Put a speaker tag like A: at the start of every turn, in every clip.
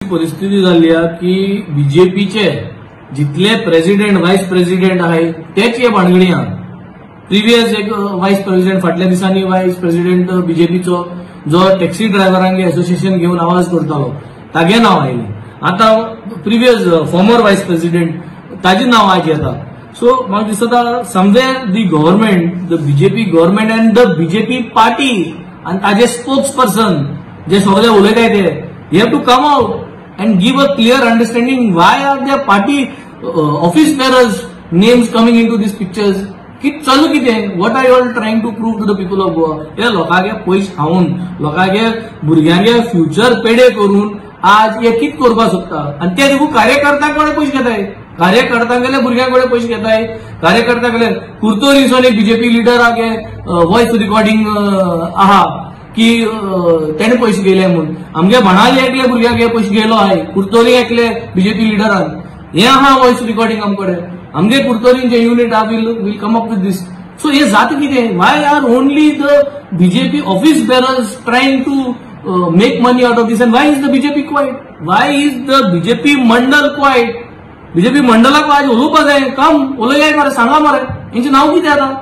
A: परिस्थिती झाली आहे की बीजेपीचे जितले प्रेसिडेंट व्हाईस प्रेसिडेंट आहे तेच हे भानगडी आहा. प्रिव्हियस एक व्हाईस प्रेसिडेंट फाटल्या दिसांनी व्हाईस प्रेसिडेंट बीजेपीचो जो टॅक्सी ड्रायव्हरांगे असोसिएशन घेऊन आवाज करतालो तागे नाव आयले. आता प्रिव्हियस फॉर्मर व्हाईस प्रेसिडेंट ताजे नाव आज येता. सो म्हाका दिसता somewhere the government, the BJP government and the BJP party आणि ताजे स्पोक्स पर्सन जे सगळे उलयताय ते have to come out and give a clear understanding why are their party office bearers names coming into these pictures. की चालू कितें? What are you all trying to prove to the people of Goa? हे लोकांगे पयशे खाऊन, लोकांगे भुरग्यांगे future पेडे करून आज हे कित करपाक सोदता आणि ते देखून कार्यकर्त्यांकडे पयशे घेताय. कार्यकर्त्यांगेले भुरग्यांकडे पयशे घेताय. कार्यकर्त्यांगेले कुर्तोरीसून एक बीजेपी लिडरागे व्हॉइस रिकॉर्डिंग आहा की तेणे पयशे गेले म्हणून. आमगे भणाले एकले भुरग्याक पयशे गेलो आहे. कुर्तोरी एकले बीजेपी लिडरान हे आहा व्हॉइस रिकॉर्डिंग आमकडे. आमगे कुर्तोरीन जे युनिट आहा will come up with this. So हे जाता कितें? Why are only the BJP office bearers trying to make money out of this and why is the BJP quiet? Why is the BJP mandal quiet? BJP मंडलाक आज उलोवपा जाय. कम उलयाय मरे, सांगा मरे हेंचें नांव कितें आतां?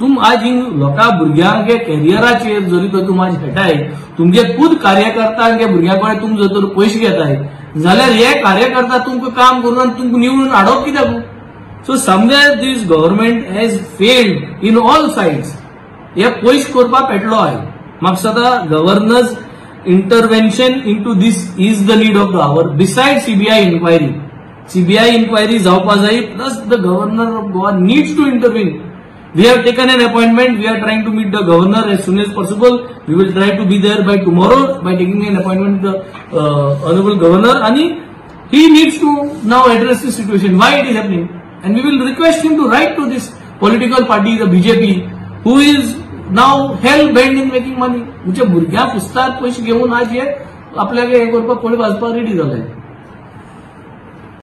A: तुम आज लोकां भुरग्यांगे कॅरियराचेर जरी तर तुम आज खेळटाय, तुमगे खुद कार्यकर्त्यांगे भुरग्यांकडे तुम जर तर पयशे घेताय जाल्यार हे कार्यकर्ता तुमकां काम करून तुमकां निवडून हाडप कित्याक? So somewhere this government has failed in all sides. हे पयशे करपाक पेटलो आहे. म्हाका दिसता governor's intervention into this is the need of the hour. Beside CBI inquiry, CBI inquiry जावपा जाय. Plus the governor of Goa needs to intervene. We have taken an appointment. We are trying to meet the governor as soon as possible. We will try to be there by tomorrow by taking an appointment with the honorable governor. And he needs to now address this situation. Why it is happening? And we will request him to write to this political party, the BJP, who is now hell bent in making money. म्हणजे भुरग्या पुस्ताक पैसे घेऊन आज हे आपल्याला हे करपाक कोणी वाजपाक रेडी झालाय.